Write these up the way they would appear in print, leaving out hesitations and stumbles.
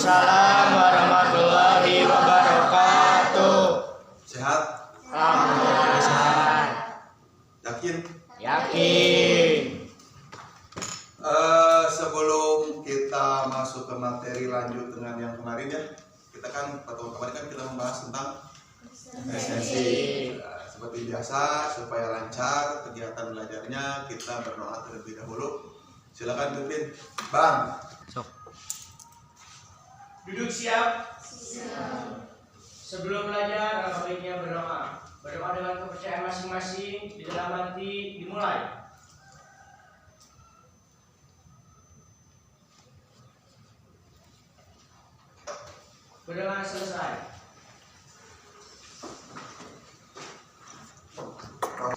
Waalaikumsalam warahmatullahi wabarakatuh. Sehat? Alhamdulillah. Yakin? Yakin. Sebelum kita masuk ke materi lanjut dengan yang kemarin ya, kita kan pertemuan kemarin kan kita membahas tentang esensi. Seperti biasa, supaya lancar kegiatan belajarnya, kita berdoa terlebih dahulu. Silakan pimpin, Bang. Duduk siap. Sebelum belajar, alangkah baiknya berdoa. Berdoa dengan kepercayaan masing-masing di dalam hati. Dimulai. Berdoa selesai.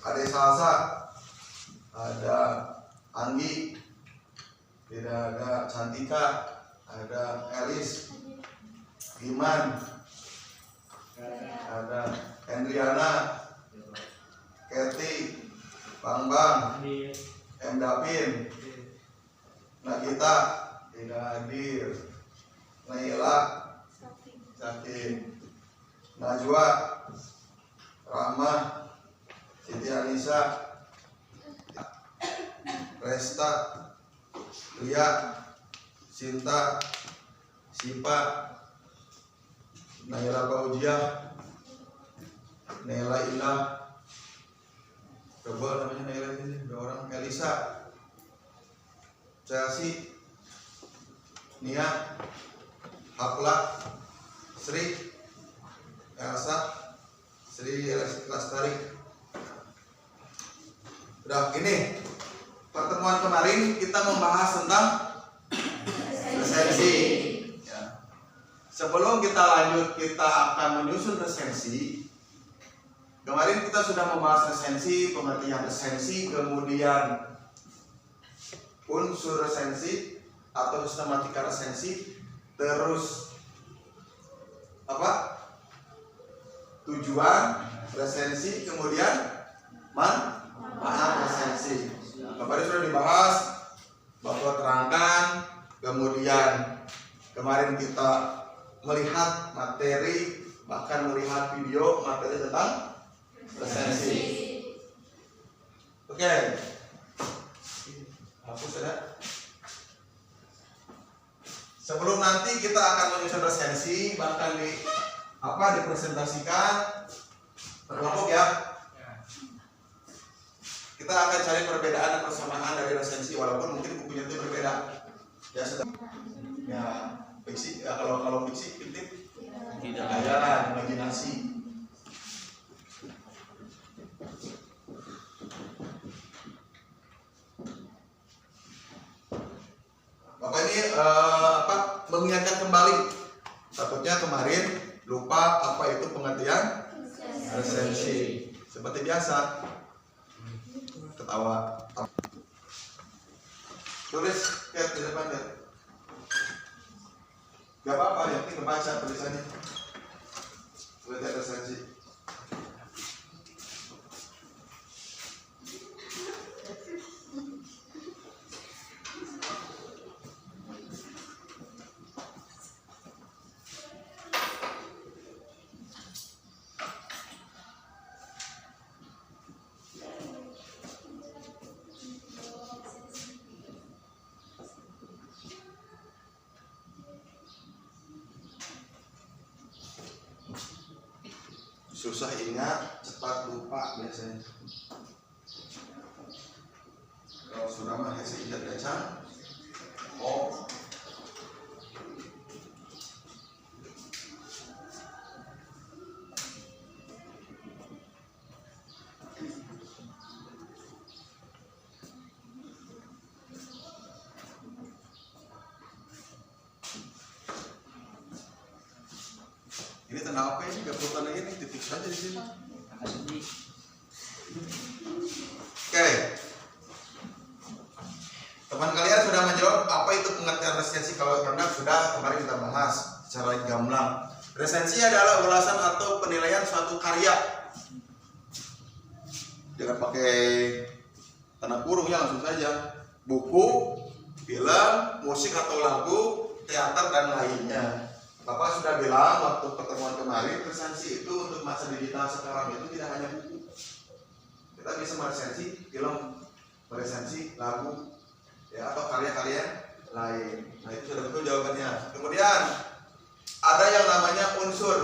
Ada Salsa, ada Anggi, tidak ada Cantika, ada Elis, Iman, ada Hendriana, Keti, Bang, M. Davin, Nagita, tidak hadir, Naila, Sakin, Najwa, Rahmah, Siti Anissa, Resta, Lia, Sinta, Sipa, Naila Paujiah, Naila Indah, coba namanya Naila ini, dua orang, Elisa, Chelsea, Nia, Hapla, Sri, Elsa, Sri Lestari. Udah, ini pertemuan kemarin kita membahas tentang resensi. Ya. Sebelum kita lanjut, kita akan menyusun resensi. Kemarin kita sudah membahas resensi, pengertian resensi, kemudian unsur resensi atau sistematika resensi, terus tujuan resensi, kemudian manfaat resensi. Kemarin sudah dibahas bahwa terangkan, kemudian kemarin kita melihat materi, bahkan melihat video materi tentang resensi. Oke, hapus ya. Sebelum nanti kita akan menyusun resensi, bahkan dipresentasikan berkelompok ya. Kita akan cari perbedaan dan persamaan dari resensi, walaupun mungkin bukunya itu berbeda. Ya, fiksi. Ya, kalau fiksi, fiktif tidak ada imajinasi. Bapak ini mengingatkan kembali. Takutnya kemarin lupa apa itu pengertian resensi. Seperti biasa. Ketawa. Tulis ya di depan ya. Gak apa-apa, yang penting kebaca tulisannya. Tulisan resensi. Susah ingat, cepat lupa biasanya. Kalau sudah mah hese ingat kacang. Oh. Ini tanda apa ini? Gak perlu tanda ini, titik saja di sini. Oke. Teman kalian sudah menjawab apa itu pengertian resensi? Kalau rendah sudah kemarin kita bahas secara gamblang. Resensi adalah ulasan atau penilaian suatu karya. Jangan pakai tanda kurungnya, langsung saja. Buku, film, musik atau lagu, teater dan lainnya. Bapak sudah bilang waktu pertemuan kemarin, resensi itu untuk masa digital sekarang itu tidak hanya buku. Kita bisa meresensi film, meresensi lagu, ya, atau karya-karya lain. Nah itu sudah betul jawabannya. Kemudian ada yang namanya unsur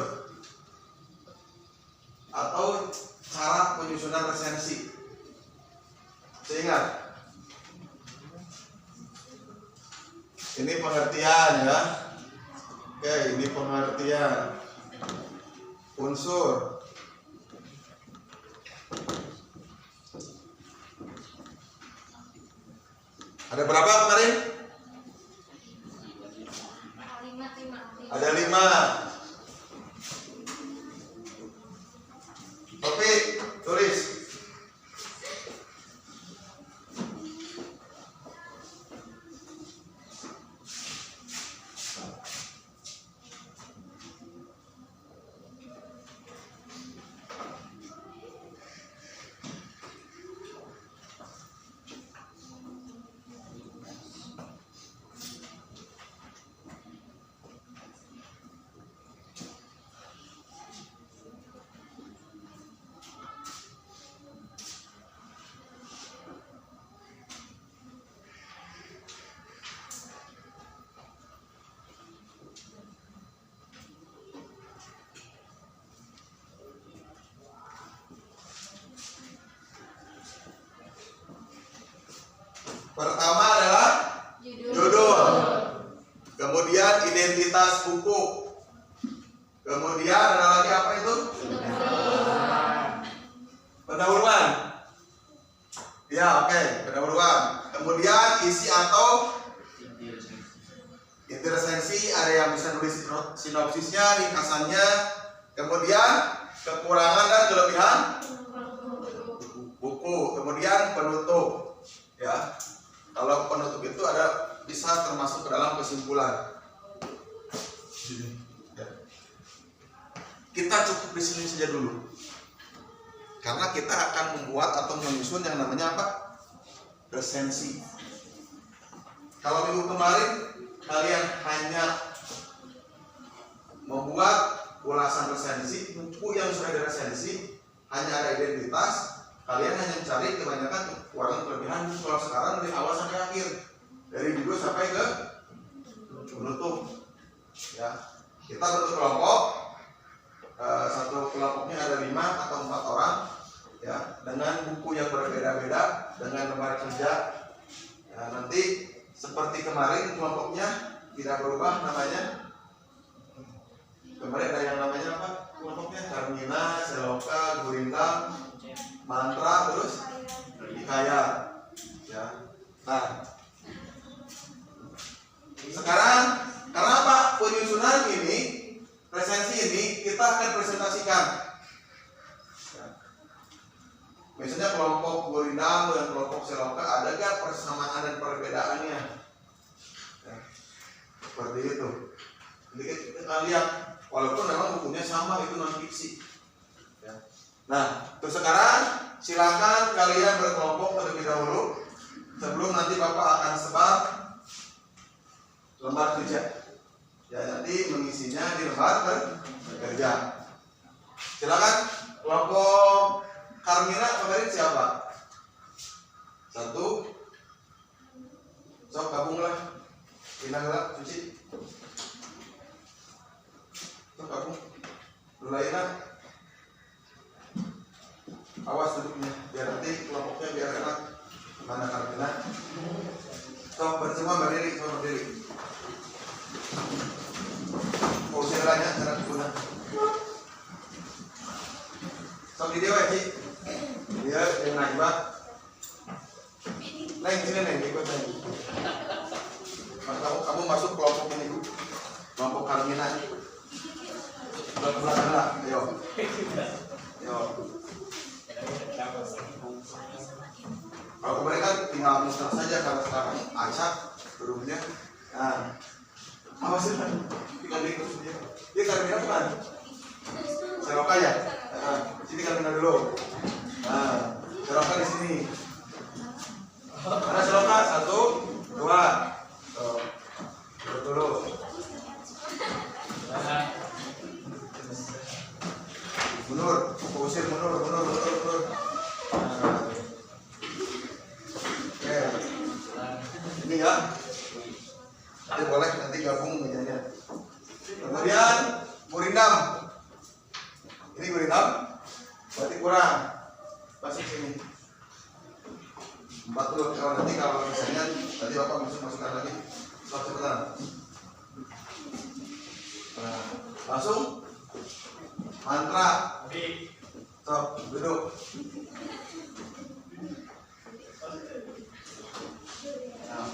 atau cara penyusunan resensi. Seingat, ini pengertian ya. Oke, ini pengertian unsur. Ada berapa kemarin? Ada 5. Oke, tulis. Pertama adalah judul, kemudian identitas buku, kemudian ada lagi apa itu? Pendahuluan. Ya, oke, pendahuluan. Kemudian isi atau inti resensi, ada yang bisa nulis sinopsisnya, ringkasannya, kemudian kekurangan dan kelebihan buku, kemudian penutup. Ya, kalau penutup itu ada bisa termasuk ke dalam kesimpulan. Ya. Kita cukup di sini saja dulu, karena kita akan membuat atau menyusun yang namanya apa? Resensi. Kalau minggu kemarin kalian hanya membuat ulasan resensi, buku yang sudah diresensi hanya ada identitas, kalian hanya mencari kebanyakan kekurangan kelebihan. Kalau sekarang dari awal sampai akhir, dari judul sampai ke penutup. Ya, kita bentuk kelompok. Satu kelompoknya ada 5 atau 4 orang, ya, dengan buku yang berbeda-beda, dengan lembar kerja. Ya, nanti seperti kemarin kelompoknya tidak berubah namanya. Kemarin ada yang namanya apa? Kelompoknya Carmina, Seloka, Gurinda, Mantra, terus Hikayat. Ya. Nah, sekarang karena apa? Penyusunan ini, resensi ini kita akan presentasikan. Ya. Misalnya kelompok Gurinda dan kelompok Seloka, ada gak persamaan dan perbedaannya? Ya. Seperti itu. Jadi kita lihat, walaupun memang bukunya sama, itu non fiksi. Ya. Nah, terus sekarang silakan kalian berkelompok terlebih dahulu sebelum nanti Bapak akan sebar lembar kerja. Ya, nanti mengisinya di lembar kerja. Silakan kelompok Carmina kemarin siapa? 1. Sok gabunglah. Pinanglah cuci. Sok gabung. Dulaina. Awas duduknya, biar nanti kelompoknya biar enak. Mana Carmina? Sok bersama berdiri, semua berdiri. Posisinya cara guna. Sok di dewa Ci. Dia yang najwa. Neng sini Neng, ikut Neng. Kamu masuk kelompok ini, kelompok Carmina. Belakang lah, ayo. Ayo. Kalau kemarin kan tinggal muster saja, karena sekarang acak berumnya. Nah, apa sih kan? Tinggal diikut dia. Dia Carmina bukan? Seloka ya? Nah, sini Carmina dulu. Nah, Seloka di sini. Mana Seloka? 1, 2. Tuh, dulu. Nanti boleh nanti gabung mejanya. Kemudian gurindam. Ini gurindam. Berarti kurang. Masuk sini. 40. Kalau nanti kalau misalnya nanti Bapak masukkan lagi. Cepetan. Nah, langsung mantra. Stop, duduk. Nah,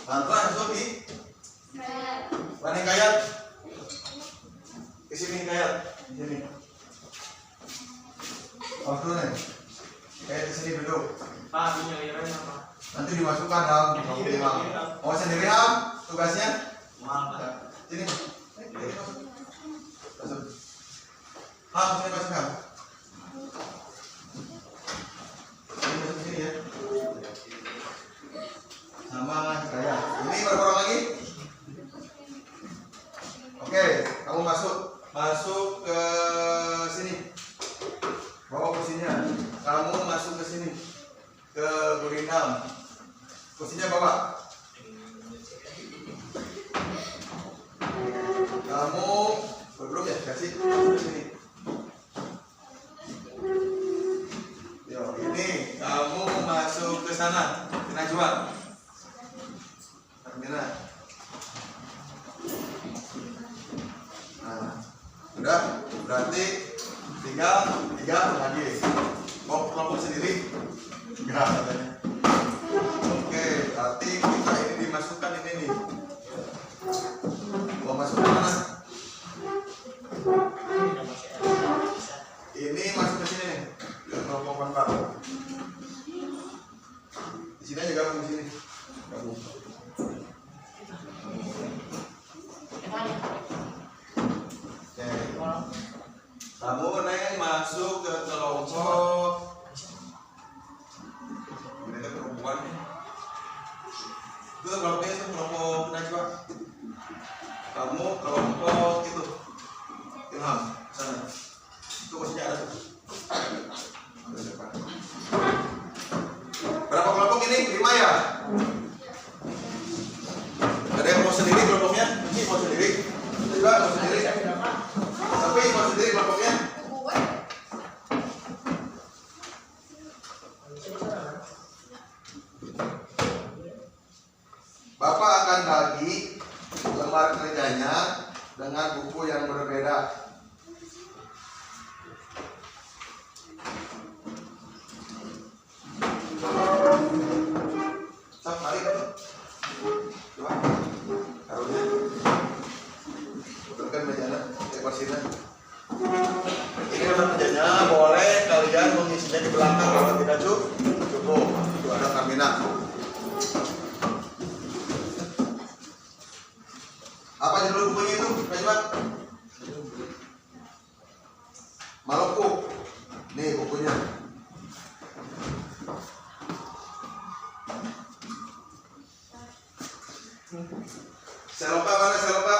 mantra langsung di mana kayat? Ke sini kayat. Sini. Waktu nih. Kayak di sini duduk. Nanti dimasukkan dalam mau sendiri Ham tugasnya. Sini. Masuk. Ham sini masuk Ham. Ini masuk sini ya. Sama saya. Ini berapa orang lagi? Oke, kamu masuk ke sini. Bawa kursinya. Kamu masuk ke sini. Ke gurindam. Kursinya bawa. Kamu belum ya kasih ke sini. Yo, ini kamu masuk ke sana. Ke Najwa. Terminal. Nah, udah berarti tiga lagi. Mau kelompok sendiri? Enggak katanya. Oke, berarti kita ini dimasukkan ini nih. Mau masuk ke mana? Ini masuk ke sini nih. Ke kelompok Pak. Di sini aja gabung di sini. Gabung. Kamu Neng masuk ke kelompok mereka perempuan itu kelompoknya itu kelompok Najwa. Kamu kelompok itu Ilham sana itu posisinya ada tuh. Berapa kelompok ini? 5 ya? Ada yang mau sendiri kelompoknya? Ini mau sendiri? Juga mau sendiri? Tapi mau sendiri kelompoknya? Bapak akan bagi lembar kerjanya dengan buku yang berbeda. Sok, mari kamu. Coba. Karunya. Betulkan mejanya, kursinya. Ini lembar kerjanya boleh kalian mengisinya di belakang kalau tidak cukup. Itu ada Kamina. Apa judul bukunya itu? Coba. Maluku. Nih bukunya. Seloka mana seloka?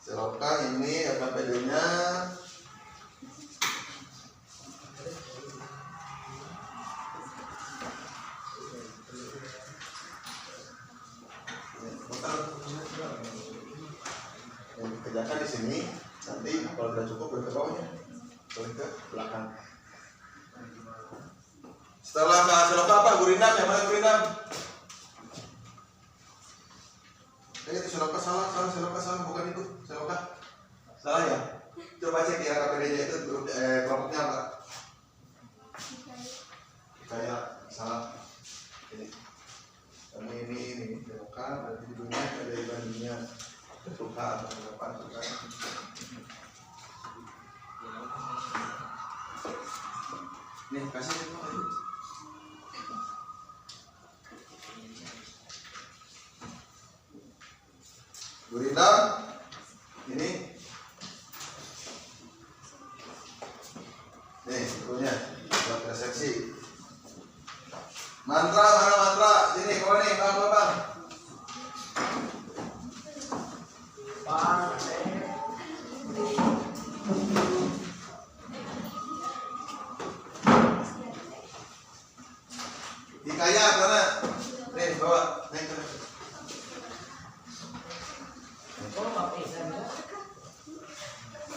Seloka ini apa pedenya? Yang dikerjakan di sini, nanti kalau sudah cukup boleh ke bawahnya, boleh ke belakang. Setelah ke seloka apa? Gurindam, yang mana gurindam? Itu seloka salah, bukan itu seloka salah ya. Coba cek ya KPD-nya itu kelompoknya apa? Kayak salah. Ini seloka berarti judulnya ada ibadahnya suka atau apa suka. Nih kasih itu. Gurindam ini nih bukunya buat resepsi. Mantra mana mantra? Sini kau nih bang. Di kaya mana? Nih bawa naik ke atas.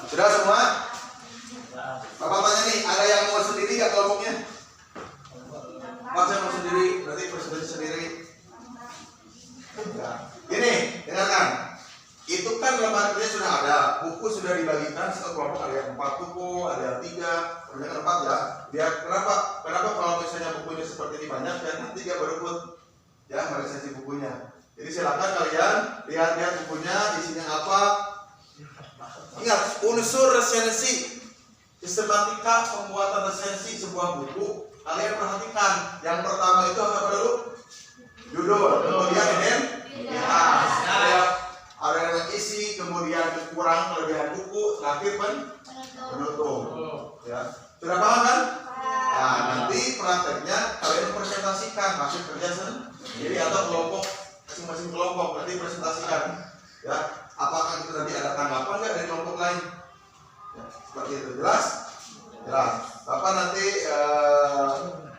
Sudah semua? Bapak tanya nih, ada yang mau sendiri nggak kelompoknya? Pak, saya mau sendiri, berarti presentasi sendiri. Ya. Gini, dengarkan. Itu kan lembar kerja sudah ada, buku sudah dibagikan satu kelompok, ada yang 4 buku, ada yang 3, kebanyakan 4 ya. Biar kenapa kalau misalnya bukunya seperti ini banyak, dan 3 berebut ya meresensi bukunya. Jadi silakan kalian lihat-lihat bukunya, isinya apa. Ingat, unsur resensi sistematika pembuatan resensi sebuah buku. Kalian perhatikan, yang pertama itu apa dulu? Judul, kemudian identitas, ada yang isi, kemudian kekurangan kelebihan buku, terakhir penutup. Ya, sudah paham kan? Nah, nanti prakteknya kalian presentasikan hasil kerja sendiri atau kelompok, masing-masing kelompok nanti presentasikan. Ya, apakah itu nanti ada tanggapan nggak dari kelompok lain? Ya, seperti itu, jelas? Jelas. Bapak nanti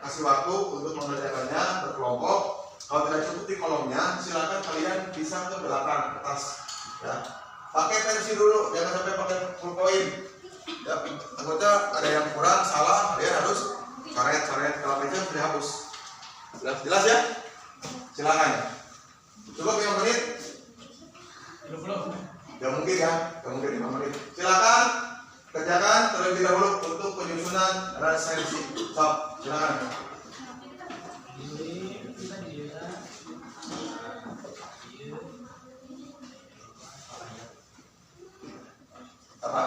kasih waktu untuk mengerjakannya berkelompok. Kalau tidak cukup di kolomnya, silakan kalian bisa ke belakang ke atas. Ya, pakai pensi dulu, jangan sampai pakai pulpoin. Ya, takutnya ada yang kurang, salah, dia harus coret-coret. Kalau pensi sudah hapus. Jelas ya? Silakan. Cukup 5 menit? Belum. Ya mungkin ya, ya mungkin 5 menit. Silakan kerjakan terlebih dahulu untuk penyusunan resensi. Stop, silakan. Apa?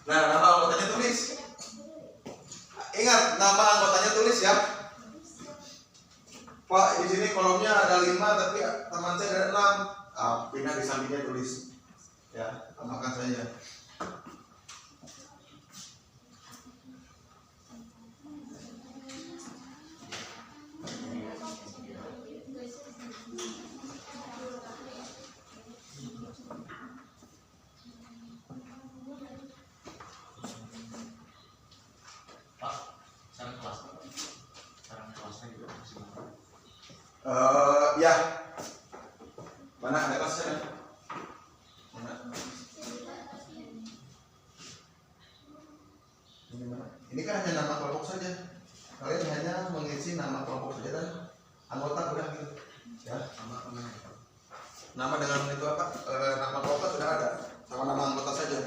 Nah, nama anggotanya tulis. Ingat, nama anggotanya tulis ya. Pak, di sini kolomnya ada 5 tapi teman saya ada 6. Pindah di sampingnya tulis. Ya, tambahkan saja. Ya, mana ada kelasnya? Mana? Ini kan hanya nama kelompok saja. Kalian hanya mengisi nama kelompok saja dan anggota udah gitu. Ya, nama dengan itu apa? Nama kelompok sudah ada, sama nama anggota saja.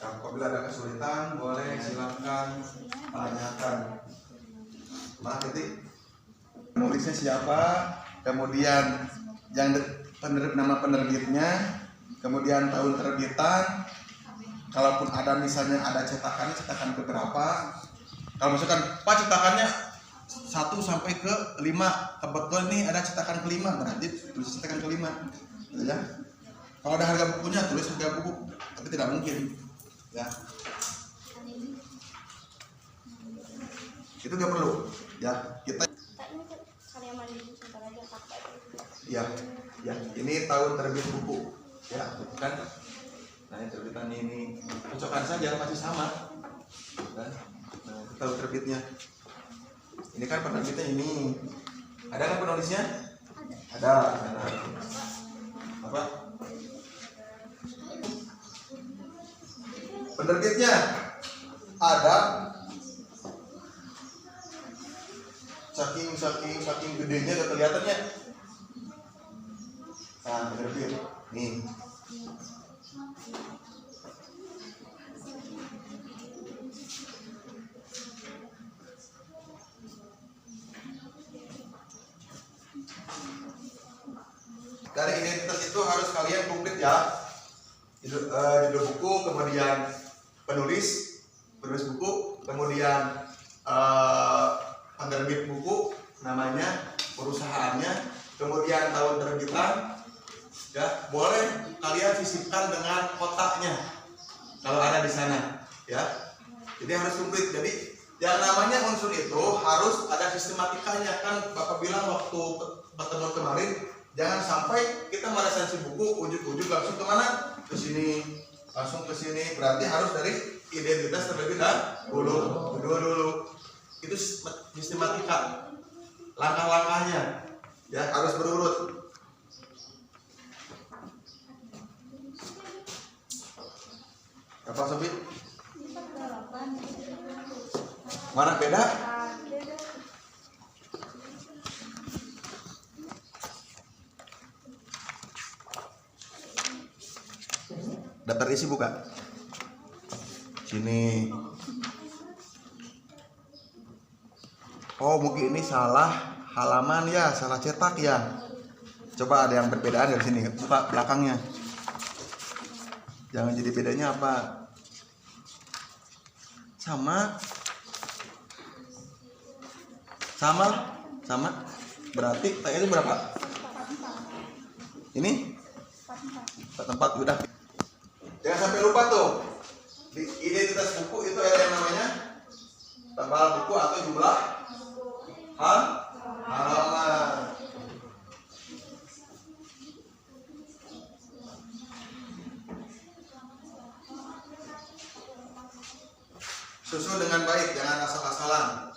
Apabila ada kesulitan, boleh silakan tanyakan. Maaf, titik. Penulisnya siapa? Kemudian nama penerbitnya, kemudian tahun terbitan. Kalaupun ada misalnya ada cetakan keberapa. Kalau misalkan Pak cetakannya 1 sampai ke 5, kebetulan ini ada cetakan ke-5, berarti tulis cetakan ke-5, ya. Kalau ada harga bukunya tulis harga buku, tapi tidak mungkin, ya. Itu nggak perlu, ya. Kita, ya, ya. Ini tahun terbit buku, ya, kan? Nah, ini terbitan ini, cocokan saja masih sama, kan? Nah, tahun terbitnya. Ini kan penerbitnya ini. Ada kan penulisnya? Ada. Apa? Penerbitnya ada. Saking gedenya gak kelihatannya. Nah, penerbit. Nih. Dari identitas itu harus kalian komplit ya. Judul buku, kemudian penulis buku, kemudian penerbit buku, namanya, perusahaannya, kemudian tahun terbitan. Ya, boleh kalian sisipkan dengan kotaknya kalau ada di sana, ya. Jadi harus komplit. Jadi yang namanya unsur itu harus ada sistematikanya, kan Bapak bilang waktu pertemuan kemarin. Jangan sampai kita meresensi buku ujuk-ujuk langsung kemana? Ke sini, langsung ke sini. Berarti harus dari identitas terlebih dahulu. Itu sistematika, langkah-langkahnya, ya harus berurut. Apa Sobi? Mana beda? Daftar isi buka. Sini. Oh, mungkin ini salah halaman ya, salah cetak ya. Coba ada yang berbedaan dari sini. Buka belakangnya. Jangan jadi bedanya apa? Sama. Berarti itu berapa? Ini? 44 udah. Jangan sampai lupa tuh. Di identitas buku itu ada yang namanya tebal buku atau jumlah halaman. Susun dengan baik, jangan asal-asalan.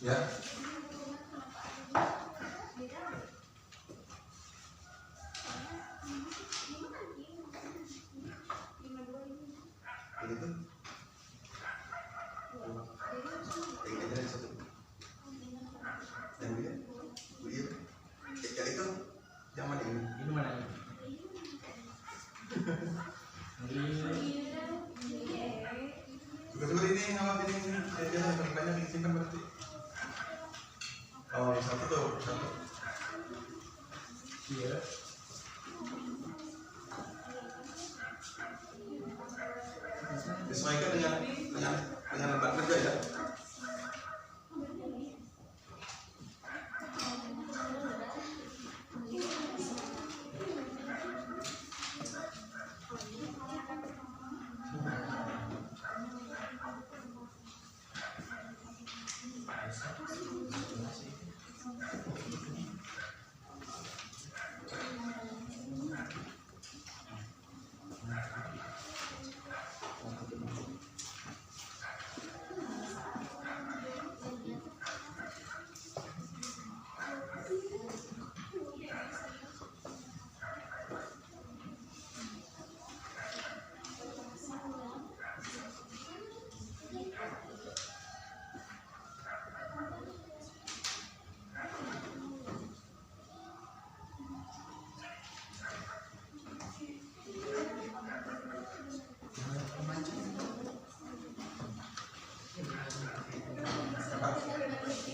Ya. Itu. Ini aja satu. Yang ini. Iya. Ya itu yang mana ini? Ini mana ini? Juga ini sama ini yang paling banyak disimpan berarti. Oh, satu tuh, satu. Iya. Disesuaikan dengan lembar kerja ya.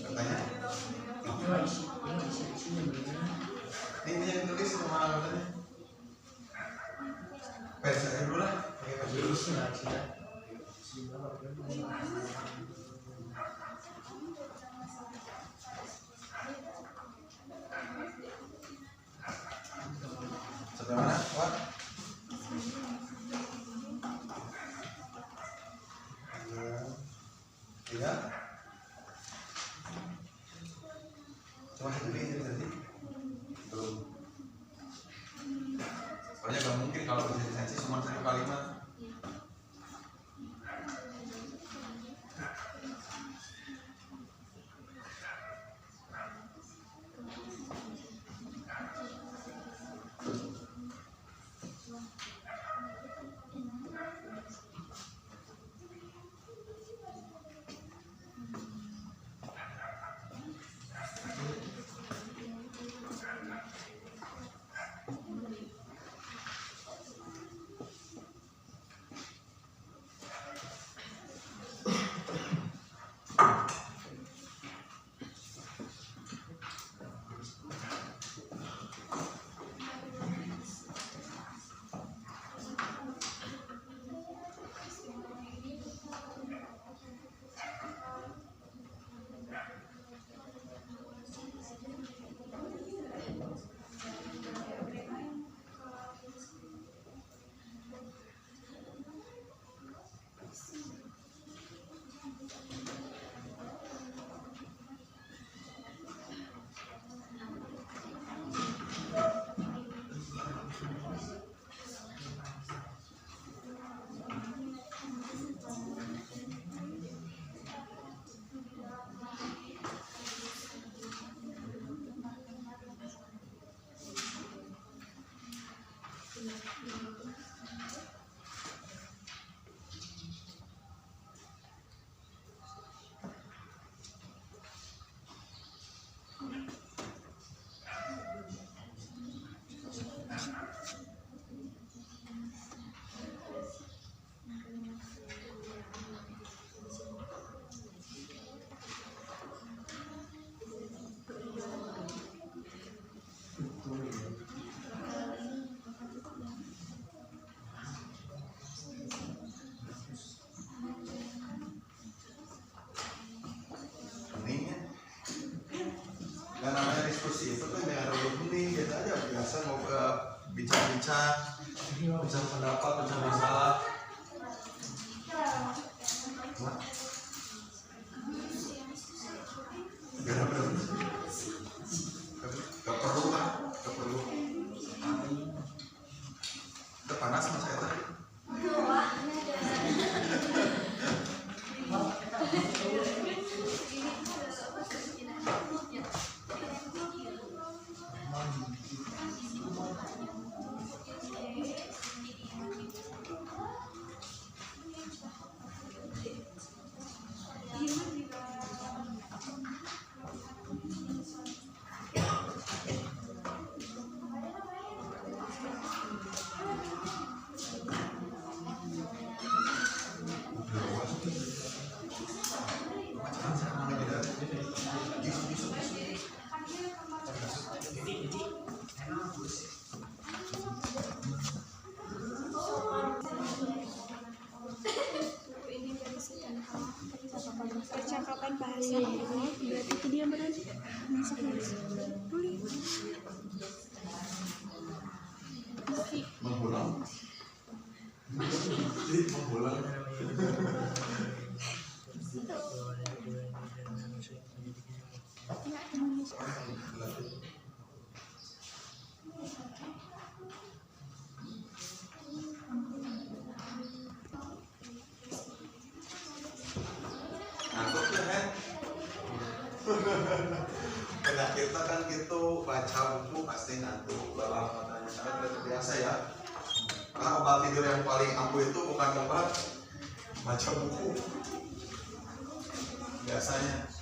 Katanya. Ini yang tulis sama katanya. Versi aja dulu lah. Pakai versi dulu. Sampai mana? Wah. Tiga. Cuma satu ini tadi. Belum. Soalnya gak mungkin kalau lisensi cuma satu kalimat. Yang namanya diskusi itu kan yang ada begini biasa aja, biasa mau bincang-bincang, bincang pendapat, bincang masalah. Gak perlu lah, gak perlu. Udah panas mas saya tadi. Percakapan bahasa berarti itu dia berarti masuk Menghulang. Menghulang. Ngantuk ya kan? Penyakitnya kan gitu, baca buku pasti ngantuk, lelah matanya karena tidak terbiasa ya. Karena obat tidur yang paling ampuh itu bukan obat, baca buku. Biasanya.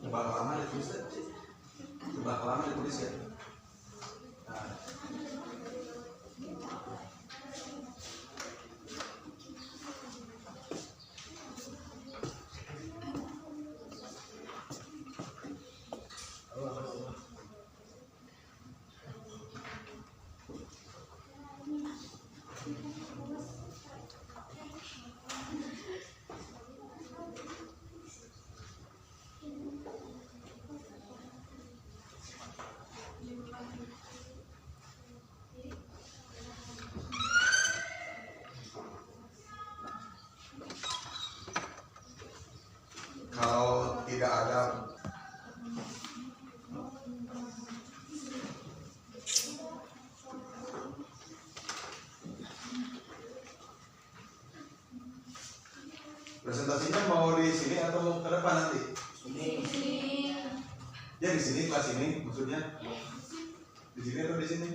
Coba lama ditulis ya. Coba lama ditulis ya. Nah. Kalau tidak ada presentasinya mau di sini atau ke depan nanti? Ya di sini kelas ini maksudnya. Di sini atau di sini?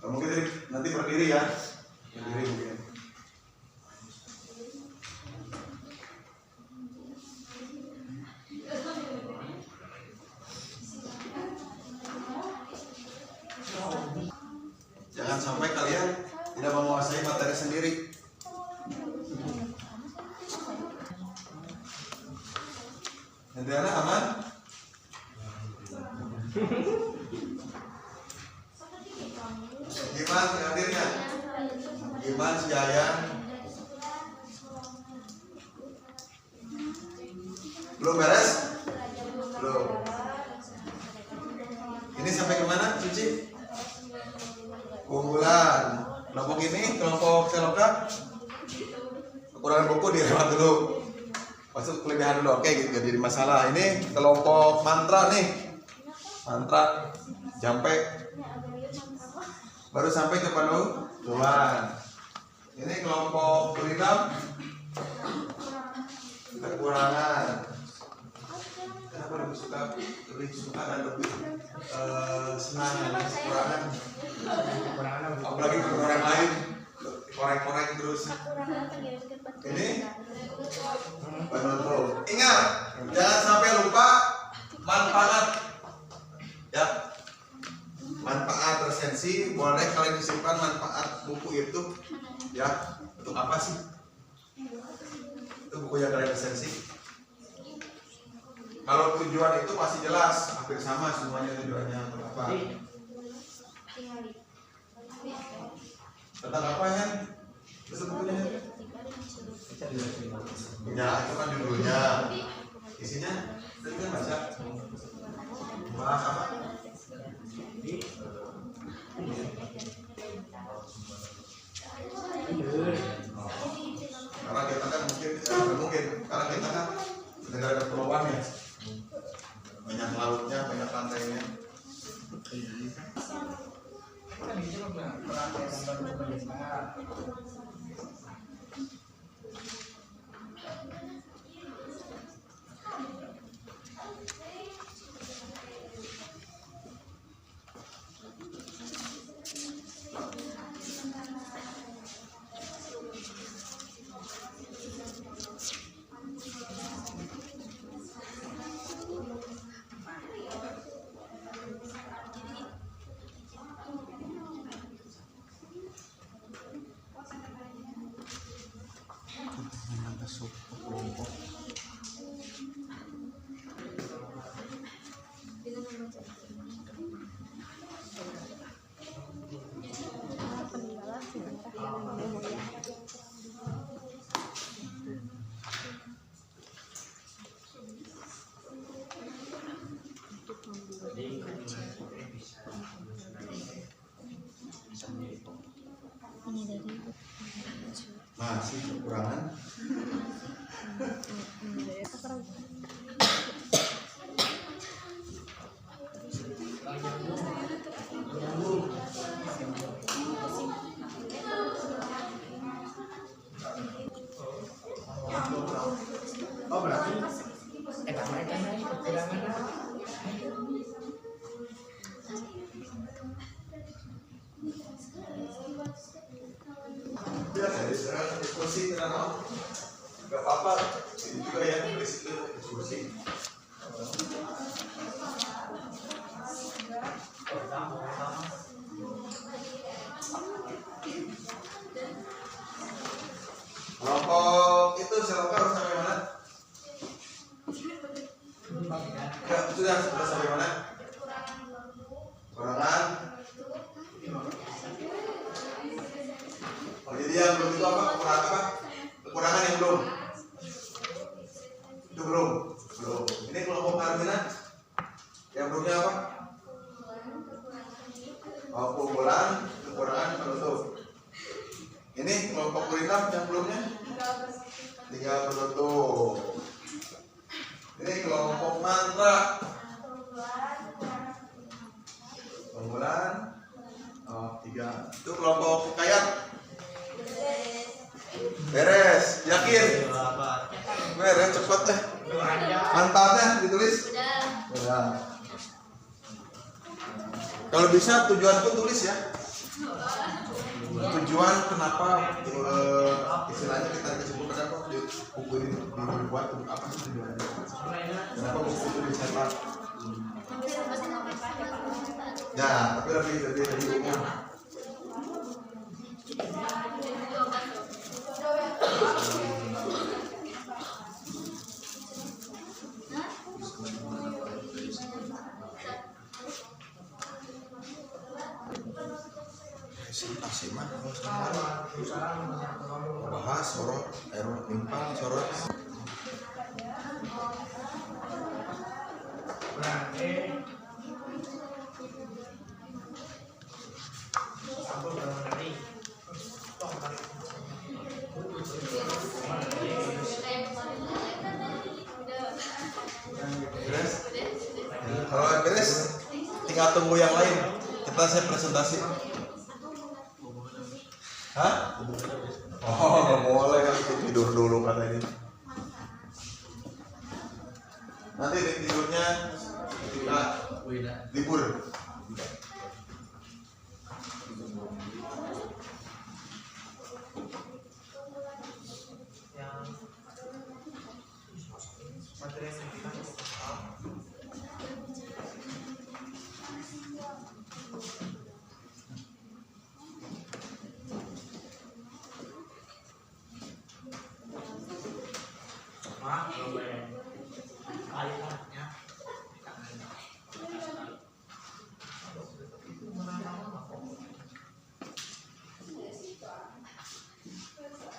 Mungkin nanti berdiri ya. Berdiri mungkin. Jangan sampai kalian tidak menguasai materi sendiri. Adriana aman? Gimana hadirnya? Gimana si Yayan? Belum beres? Belum. Ini sampai kemana, Cici? Keunggulan. Kelompok ini, kelompok selokan, kekurangan buku dilewat dulu. Masuk kelebihan dulu, oke gitu. Jadi masalah ini kelompok mantra nih, mantra sampai baru sampai ke penutupan. Ini kelompok tulisam kekurangan. kenapa lebih suka dan lebih senang kekurangan, apalagi ke orang lain korek-korek terus. Ini penutup. Ingat, jangan sampai lupa manfaat ya. Manfaat resensi, boleh kalian simpan manfaat buku itu ya. Untuk apa sih? Itu buku yang kalian resensi. Kalau tujuan itu masih jelas, hampir sama semuanya tujuannya untuk apa. Tentang apa ya? Itu bukunya. Ya, itu kan judulnya. Isinya, tadi kan baca. Bahas apa? Karena kita kan mungkin karena kita kan negara kepulauan ya, banyak lautnya, banyak pantainya. Masih kekurangan. Oh berarti karena kekurangan. Ya, dari sekarang diskusi dengan nggak apa-apa, ini juga ya diskusi. Kelompok itu silakan harus sampai mana? Ya, sudah sampai mana? Kekurangan. Oh, jadi yang belum itu apa? Kekurangan apa? Kekurangan yang belum. Itu belum. Ini kelompok Armina. Yang belumnya apa? Oh, kumpulan, kekurangan, penutup. Ini kelompok Kurinam yang belumnya? Tinggal penutup. Ini kelompok mantra. Kumpulan. Oh, 3. Itu kelompok kayat. Beres, yakin? Beres, cepet deh. Manfaatnya ditulis? Udah. Kalau bisa tujuan pun tulis ya. Tujuan kenapa istilahnya kita kesimpulkan apa di buku ini dibuat untuk apa sih tujuannya? Kenapa buku itu dicetak? Ya, tapi lebih umum. Presentasi mah bahas sorot air timpang sorot. Beres? Kalau beres tinggal tunggu yang lain. Saya presentasi. Hah? Oh, nggak boleh kan tidur dulu katanya. Nanti di tidurnya kita libur.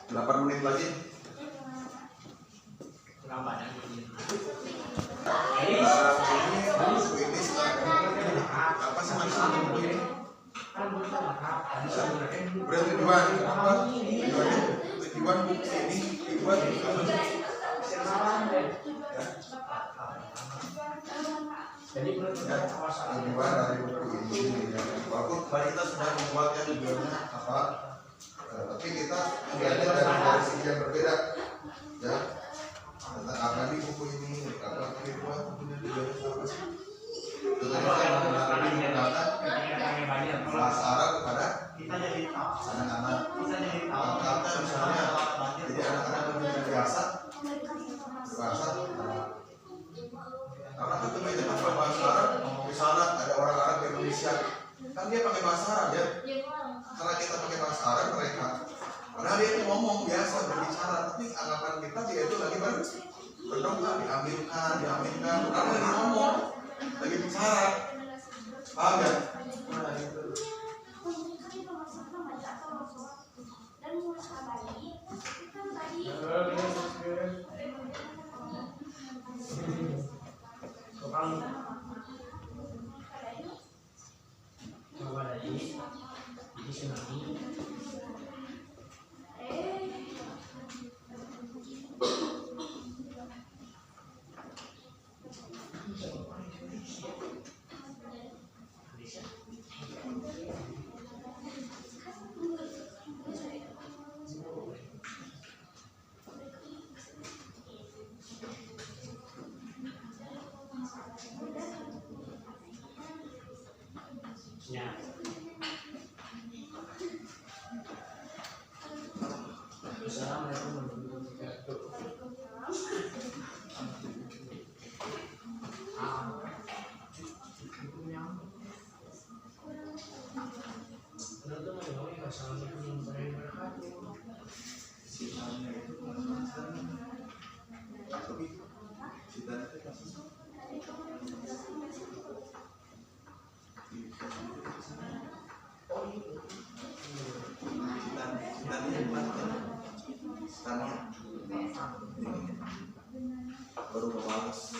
Delapan menit lagi. Ini apa sih maksudnya buku ini? Bertujuan apa? Tujuan buku ini dibuat tujuan dari buku ini. Walaupun kita sudah membuat yang tujuannya apa, tapi kita melihatnya dari segi yang berbeda, ya. Tentang apa di buku ini, apa dibuat bukunya tujuannya apa sih? Tetapi menggunakan bahasa Arab kepada anak-anak. Karena misalnya, jadi anak-anak lebih biasa, karena kita mengajarkan bahasa Arab. Misalnya ada orang Arab di Indonesia, kan dia pakai bahasa Arab ya. Karena kita pakai bahasa Arab mereka, padahal dia ngomong biasa berbicara, tapi anggapan kita dia itu lagi berdongkrak, diaminkan, padahal lagi ngomong, lagi bicara, paham ya? Nah, itu. Baru membalas.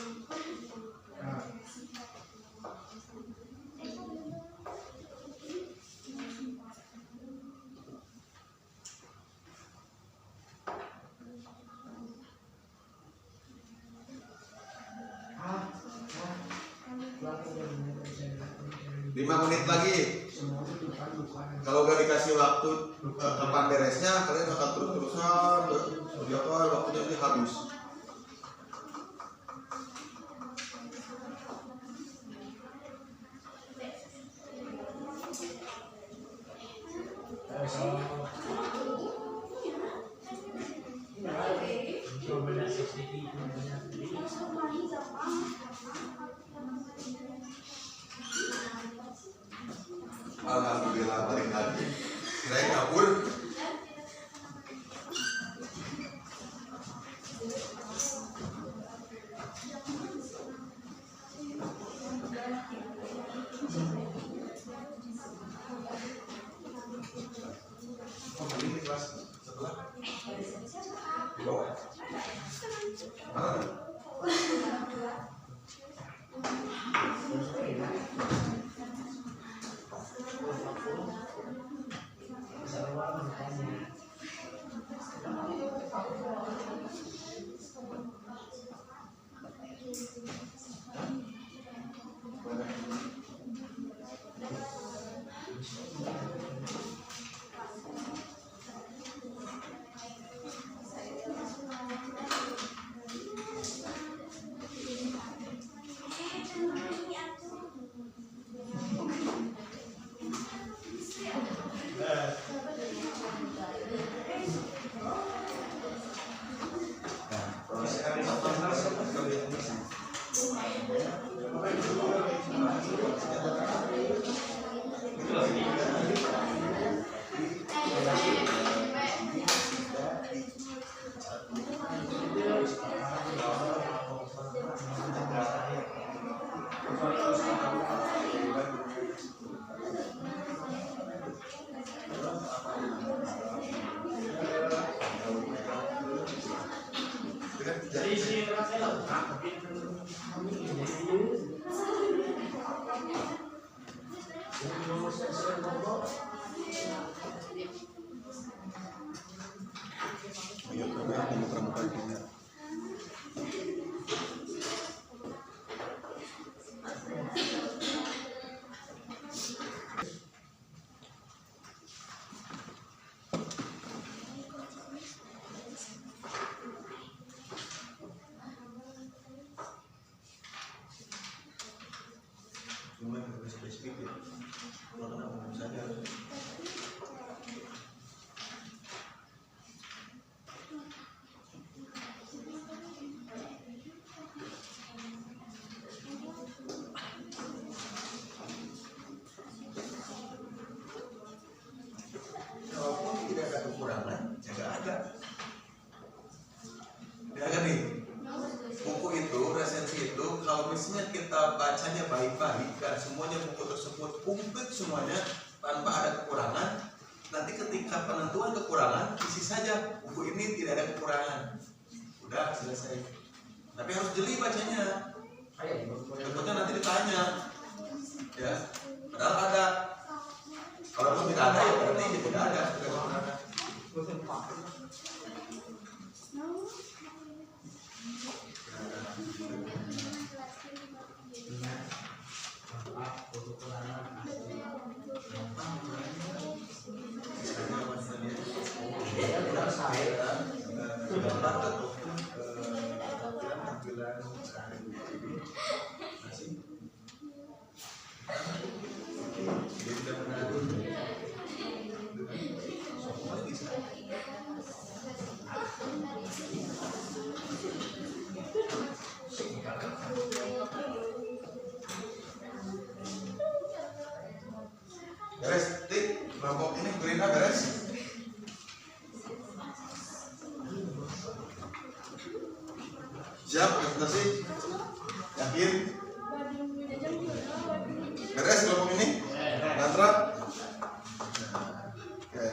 Lima menit lagi. Kalau gak dikasih waktu kapan beresnya, kalian akan terus-terusan berjalan, waktunya nanti habis. Alhamdulillah balik lagi. Kirain kabur. Ini kelas sebelah. Di bawah. Mana? Cuma lebih spesifik ya. Kalau kena umum saja. Kalaupun tidak ada kekurangan, ya nggak ada. Ya kan nih, buku itu, resensi itu, kalau misalnya kita bacanya baik-baik, dan semuanya buku tersebut komplit semuanya tanpa ada kekurangan, nanti ketika penentuan kekurangan, isi saja buku ini tidak ada kekurangan, udah selesai. Tapi harus jeli bacanya, tentunya nanti ditanya, ya, padahal ada. Kalau tidak ada, ya berarti tidak ada kekurangan. Beres, Tik, kelompok ini Gerindra beres. Siap, presentasi? Yakin? Beres kelompok ini? Mantra? Oke.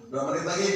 Berapa menit lagi?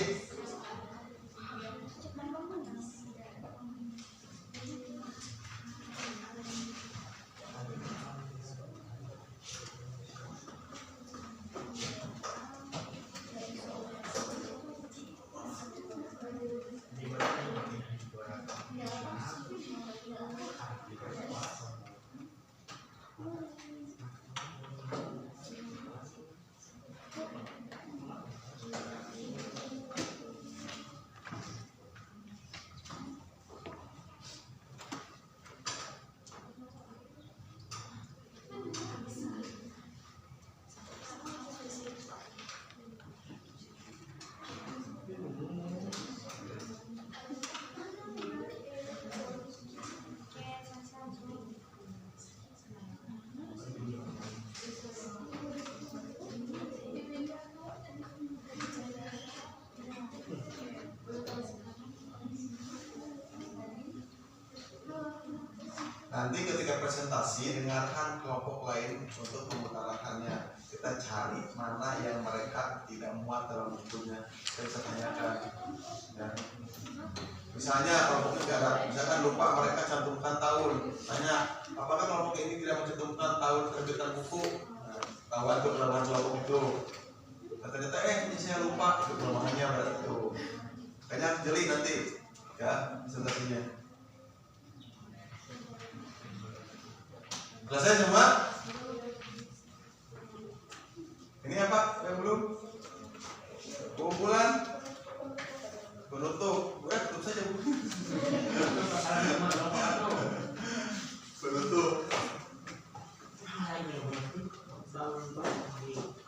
Nanti ketika presentasi dengarkan kelompok lain untuk pemutarakannya. Kita cari mana yang mereka tidak muat dalam bukunya. Kita bisa tanyakan. Ya. Misalnya kelompoknya tidak ada, misalkan lupa mereka cantumkan tahun. Tanya, apakah kelompok ini tidak mencantumkan tahun terbitan buku? Nah, tahuan itu kelemahan kelompok itu. Nah, ternyata ini saya lupa, itu kelemahannya berarti itu. Kayaknya jeli nanti, ya presentasinya. Selesai semua? Ini apa yang belum? Kumpulan penutup. Tutup saja bu. Penutup.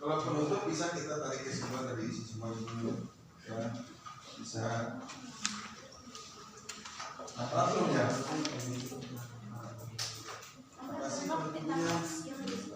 Kalau penutup bisa kita tarik kesimpulan dari isi semua ini, ya bisa. Nah, langsung ya. Terima kasih penutupnya.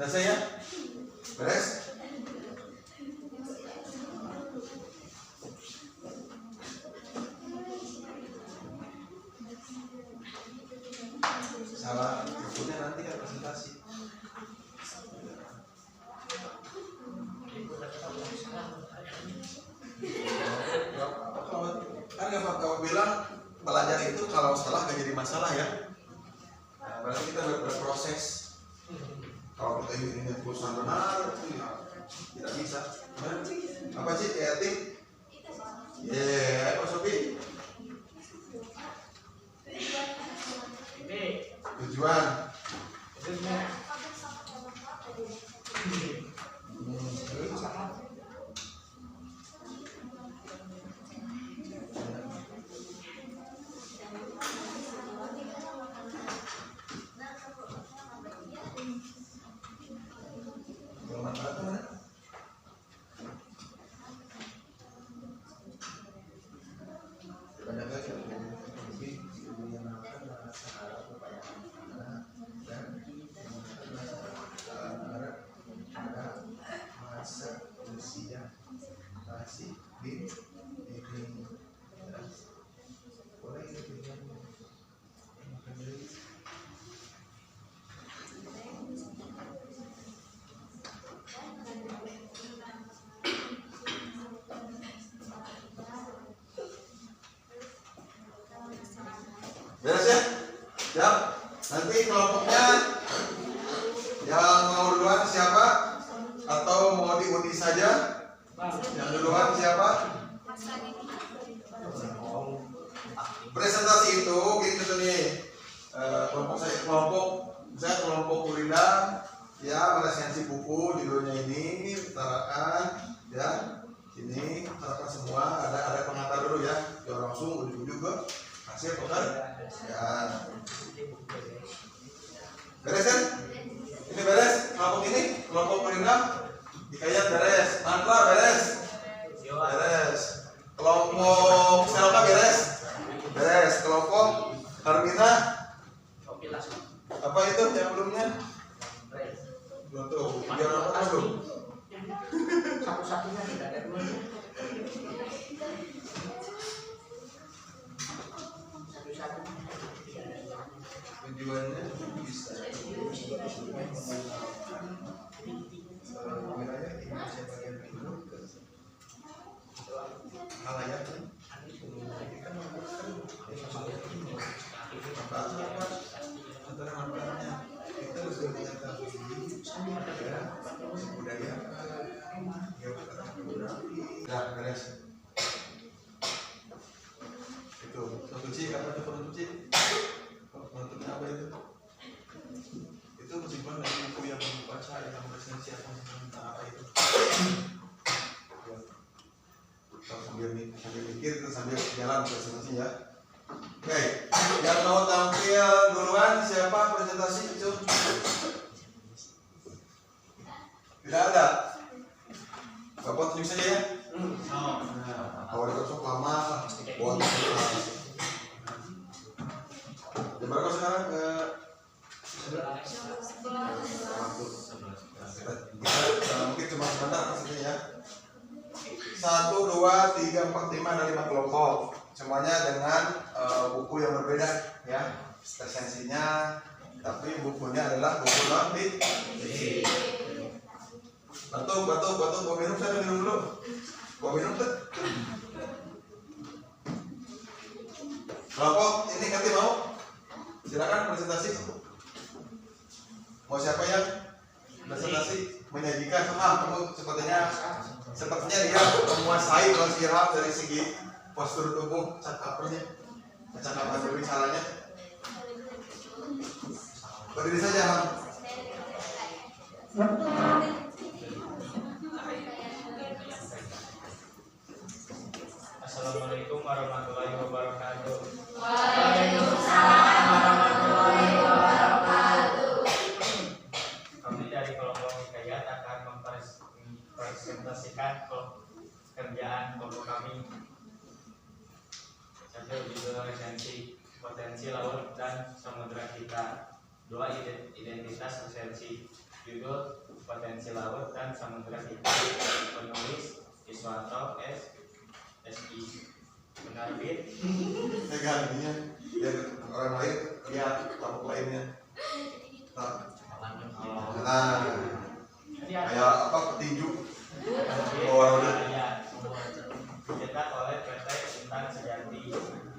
Selesai ya? Beres? Salah, bukunya nanti kan presentasi. Kan kamu bilang belajar itu kalau salah gak jadi masalah ya. Nah, berarti kita berproses. Kalau kita ingin perusahaan benar, ya, tidak bisa. Nah, apa sih etik? Pak Sofi. Tujuan. Bermanfaat mana? Beres ya? Siap? Nanti kelompoknya yang mau duluan siapa? Atau mau diundi saja? Yang duluan siapa? Presentasi itu gitu nih. Kelompok Kurida ya meresensi buku judulnya ini utarakan ya. Sini utarakan semua, ada pengantar dulu ya. Jangan langsung ujuk-ujuk ke hasil kan? Ya. Beres kan? Ini beres. Kelompok ini, kelompok Kurida dikayat beres. Mantra beres. Beres. Kelompok Selka beres. Beres. Kelompok Harmina apa itu yang belumnya? Belum tuh. Biar apa belum? Satu-satunya tidak ada dua. Tujuannya bisa wilayah Indonesia bagian timur ke halayak antara manfaatnya kita harus mengetahui budaya geografi. Dah beres. Itu kunci apa itu kunci? Bentuknya apa itu? Itu musibah dari buku yang membaca yang bersensi tentang apa itu? Sambil mikir terus sambil jalan presentasi ya. Oke, yang mau tampil duluan siapa presentasi itu? Tidak ada. Bapak tunjuk saja ya. Kalau dikosok lama, buat jam berapa sekarang? Mungkin cuma sebentar maksudnya ya. 1, 2, 3, 4, 5 ada 5 kelompok. Semuanya dengan buku yang berbeda ya. Presensinya, tapi bukunya adalah buku lambit. Batuk, bawa minum, saya minum dulu. Bawa minum tuh. Kelompok ini nanti mau? Silakan presentasi. Mau siapa yang presentasi menyajikan? Kamu sepertinya dia menguasai kalau siap dari segi postur tubuh, cakapannya, cakapan berbicaranya. Berdiri saja, Ham. Assalamualaikum warahmatullahi wabarakatuh. Waalaikumsalam warahmatullahi wabarakatuh. Kami dari kelompok Hikayat akan mempresentasikan kerjaan kelompok kami. Satu judul resensi potensi laut dan samudera kita. 2 identitas resensi. Judul Potensi Laut dan Samudra Kita. Penulis Iswanto SI. Penerbit gantinya biar orang lain lihat kelompok lainnya. Nah, kayak apa petinju. Dicetak oleh PT Intan Sejati.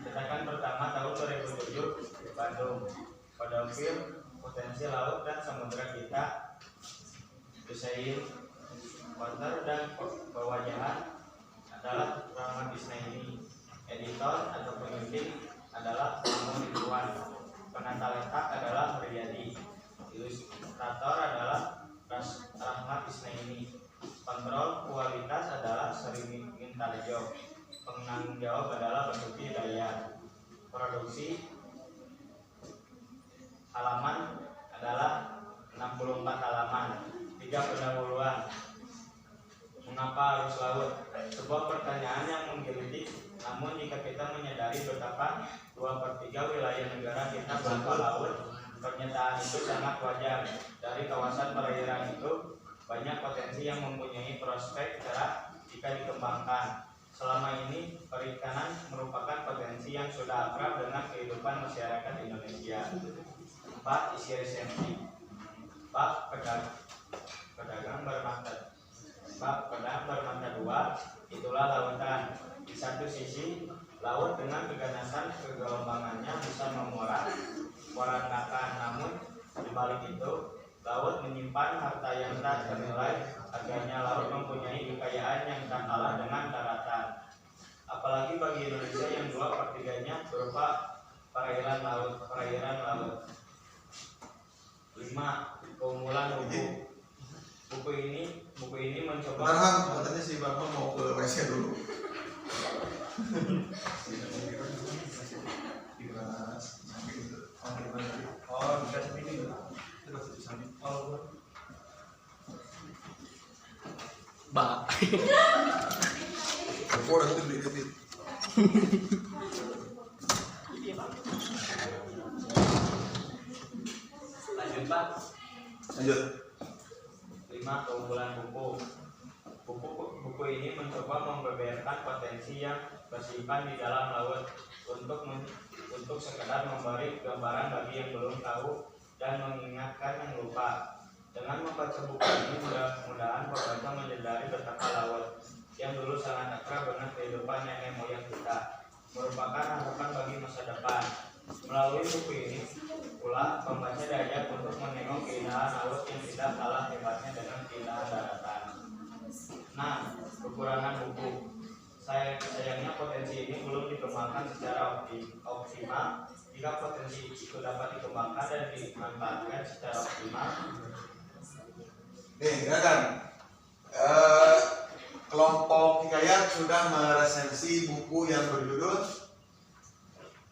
Cetakan pertama tahun 2007 Bandung. Pedofil Potensi Laut dan Samudra Kita. Desain konter dan pewajahan adalah Rahmat Isnaini. Editor atau pemimpin adalah Mamun Ridwan. Penata letak adalah Muryadi. Ilustrator adalah Rahmat Isnaini. Kontrol kualitas adalah Sri Mintarjo. Penanggung jawab adalah Basuki Hidayat. Produksi halaman adalah 64 halaman. 3 pendahuluan. Mengapa harus laut? Sebuah pertanyaan yang menggelitik. Namun jika kita menyadari betapa 2/3 wilayah negara kita berupa laut, pernyataan itu sangat wajar. Dari kawasan perairan itu banyak potensi yang mempunyai prospek cerah jika dikembangkan. Selama ini perikanan merupakan potensi yang sudah akrab dengan kehidupan masyarakat Indonesia. 4. Isi resensi. Bab pedagang bermata. Bab pedang bermata dua, itulah lautan. Di satu sisi, laut dengan keganasan kegelombangnya bisa memorak-porandakan. Namun di balik itu, laut menyimpan harta yang tak ternilai. Agaknya laut mempunyai kekayaan yang tak kalah dengan daratan. Apalagi bagi Indonesia yang 2/3-nya berupa perairan laut. 5. Keunggulan buku. Buku ini mencoba. Bentar Ham, katanya si Bapak mau ke WC dulu. Oh, bisa seperti itu. Ba. Aku udah tuh beli. Lanjut Pak. Lanjut. 5. Keunggulan buku. Buku ini mencoba membeberkan potensi yang tersimpan di dalam laut untuk sekedar memberi gambaran bagi yang belum tahu dan mengingatkan yang lupa. Dengan membaca buku ini mudah-mudahan pembaca menyadari betapa laut yang dulu sangat akrab dengan kehidupan nenek moyang kita merupakan harapan bagi masa depan. Melalui buku ini pula pembaca diajak untuk menengok keindahan laut yang tidak kalah hebatnya dengan keindahan daratan. Nah, kekurangan buku. Sayangnya potensi ini belum dikembangkan secara optimal. Jika potensi itu dapat dikembangkan dan dimanfaatkan secara optimal. Nih, kan kelompok Hikayat sudah meresensi buku yang berjudul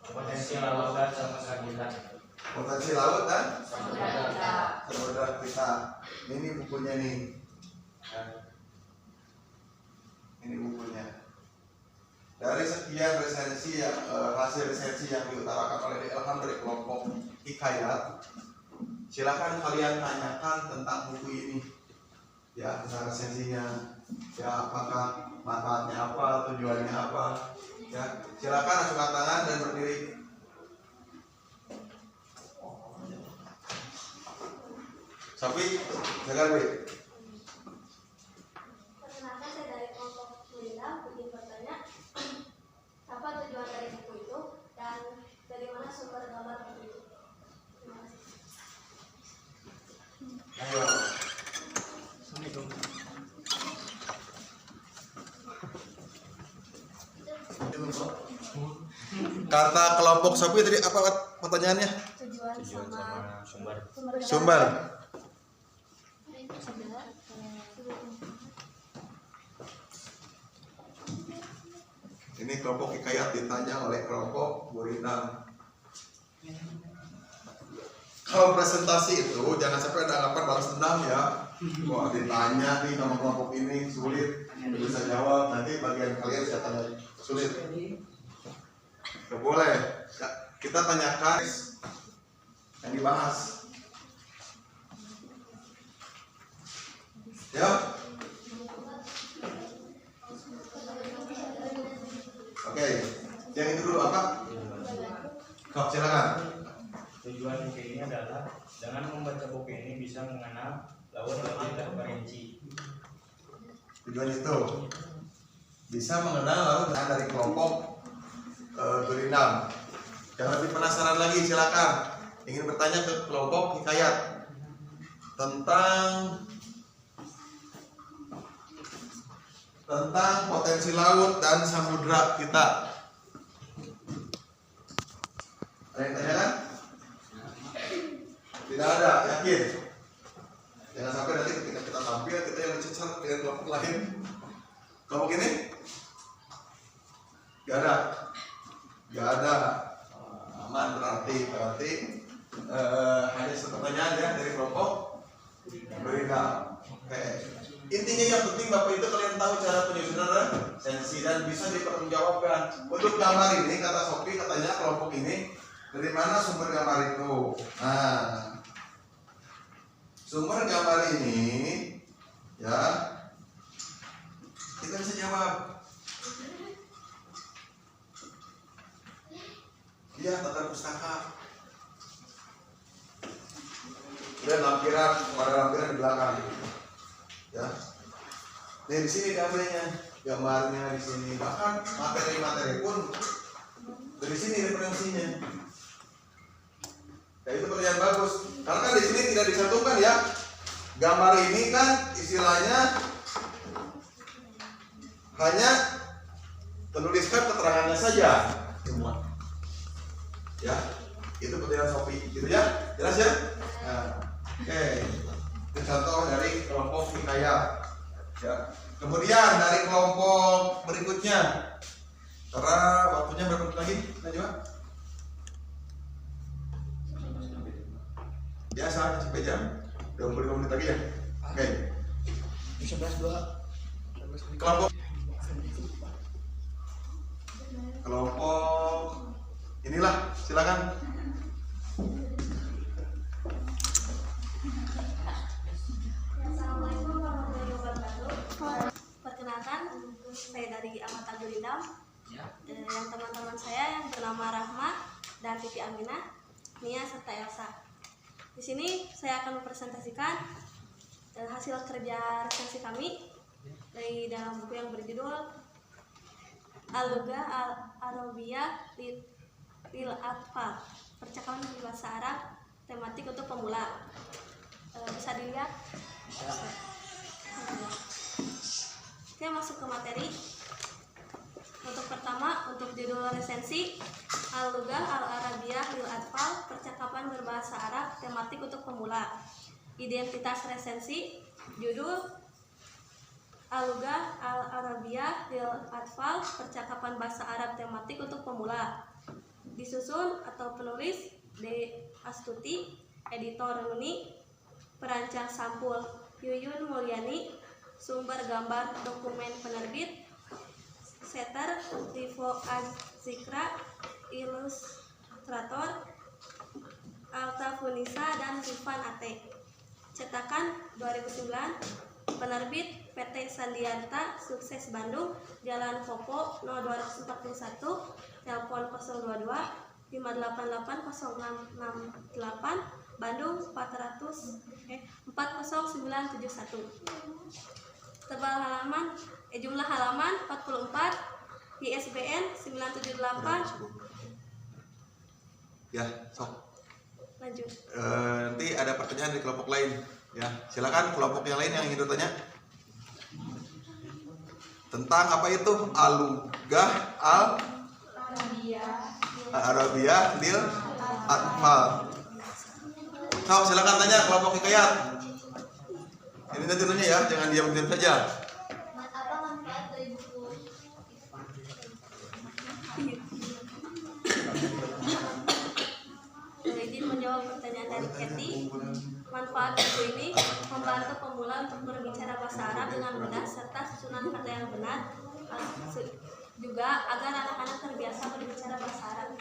Potensi laut dan samudra kita. Potensi Laut dan Samudra. Samudra Kita. Ini bukunya nih. Ini bukunya. Dari sekian resensi hasil resensi yang diutarakan oleh Ilham dari kelompok Hikayat, silakan kalian tanyakan tentang buku ini. Ya, tentang resensinya. Ya, apakah manfaatnya apa, tujuannya apa? Ya, silakan angkat tangan dan berdiri. Sofi, silakan Wi. Perkenalkan, saya dari kelompok Mulia. Begini bertanya, apa tujuan dari buku itu dan dari mana sumber gambar buku itu? Terima kasih. Ayo. Kata kelompok Sofi tadi apa pertanyaannya? Tujuan sama Sumber. Ini kelompok Hikayat ditanya oleh kelompok Burinang. Kalau presentasi itu jangan sampai ada anggapan balas dendam ya. Wah, ditanya nih sama kelompok ini sulit, nggak bisa jawab. Nanti bagian kalian saya tanya sulit. Gak boleh. Kita tanyakan yang dibahas. Ya. Oke, yang itu dulu apa? Kok silakan. Tujuan buku ini adalah dengan membaca buku ini bisa mengenal laut lebih terperinci. Tujuan itu bisa mengenal laut dari kelompok Gurinam. Yang lebih penasaran lagi silakan ingin bertanya ke kelompok Hikayat tentang potensi laut dan samudra kita. Ada yang tanya kan? Tidak ada, yakin? Jangan sampai nanti ketika kita tampil kita yang mencecar dengan kelompok lain. Kelompok ini? Gak ada. Gak ada. Aman berarti hanya satu pertanyaan ya dari kelompok Gurinam. Oke. Intinya yang penting Bapak itu kalian tahu cara penyusunan sensi dan bisa dipertanggungjawabkan. Untuk gambar ini kata Sophie katanya kelompok ini dari mana sumber gambar itu? Nah, sumber gambar ini ya kita bisa jawab. Iya, tata pustaka. Dan lampiran, ada lampiran di belakang. Ya. Nih di sini gambarnya di sini. Bahkan materi-materi pun dari sini referensinya. Ya itu pertanyaan bagus. Karena kan di sini tidak disatukan ya. Gambar ini kan istilahnya hanya menuliskan keterangannya saja semua. Ya, itu pertanyaan Sophie, gitu ya, jelas ya. Nah, oke. Itu contoh dari kelompok Hikayat. Ya. Kemudian dari kelompok berikutnya, karena waktunya berapa menit lagi? Najwa? Biasa sampai jam 25 menit lagi ya. Oke. 11.2. Kelompok inilah, silakan. Assalamualaikum warahmatullahi wabarakatuh. Perkenalkan, saya dari anggota Gurinam. Yang teman-teman saya yang bernama Rahma dan Titi Aminah, Nia serta Elsa. Di sini saya akan mempresentasikan hasil kerja resensi kami dari dalam buku yang berjudul Al-Lughah Al-Arabiyah Lil Atfal, percakapan berbahasa Arab tematik untuk pemula. Bisa dilihat? Oke, masuk ke materi. Untuk pertama, untuk judul resensi Al-Lughah Al-Arabiyah Lil Atfal, percakapan berbahasa Arab tematik untuk pemula. Identitas resensi, judul Al-Lughah Al-Arabiyah Lil Atfal, percakapan bahasa Arab tematik untuk pemula. Disusun atau penulis D. Astuti, editor Runi, perancang sampul Yuyun Mulyani, sumber gambar dokumen penerbit Setter Rivo Azikra, ilustrator Alta Funisa dan Rifan Ate. Cetakan 2009, penerbit PT Sandiarta Sukses Bandung, Jalan Popo 0241, telepon 022 588 0668, Bandung 40971. Tebal halaman, jumlah halaman 44, ISBN 978. Ya, sok. Lanjut. Nanti ada pertanyaan di kelompok lain. Ya, silakan kelompok yang lain yang ingin bertanya tentang apa itu Al-Lughah Al-Arabiyah Lil Atfal. So, silakan tanya kelompok Hikayat. Ini nanti nanya ya, jangan diam-diam saja. Apa manfaat dari buku? Izin menjawab pertanyaan dari Kathy. Manfaat buku ini membantu pemula untuk berbicara bahasa Arab dengan mudah serta susunan kata yang benar, juga agar anak-anak terbiasa berbicara bahasa Arab.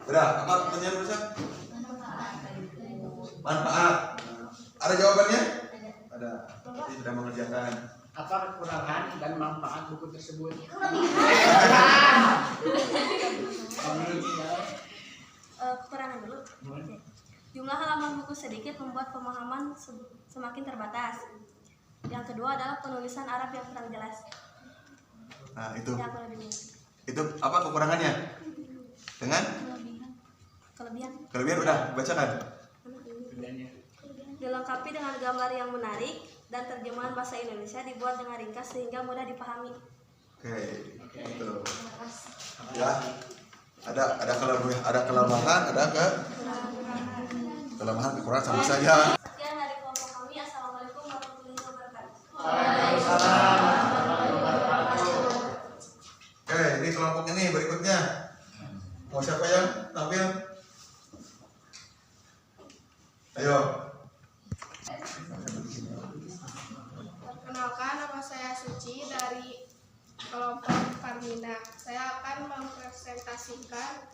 Sudah, apa pertanyaan Rusak? Manfaat. Ada jawabannya? ada yang sudah mengerjakan. Apa kekurangan dan manfaat buku tersebut? Kekurangan dulu. Oke. Jumlah halaman buku sedikit membuat pemahaman semakin terbatas. Yang kedua adalah penulisan Arab yang kurang jelas. Nah, itu. Yang kelebihan. Itu apa kekurangannya? Dengan Kelebihan. udah bacakan. Dilengkapi dengan gambar yang menarik dan terjemahan bahasa Indonesia dibuat dengan ringkas sehingga mudah dipahami. Oke. Itu. Ya. Ada kelemahan, ada kelemahan, kekurangan sama saja. Sekian dari kelompok kami. Assalamualaikum warahmatullahi wabarakatuh. Oke, ini kelompok ini berikutnya. Mau siapa yang tampil? Ayo. Perkenalkan, nama saya Suci dari kelompok Karmina. Saya akan mempresentasikan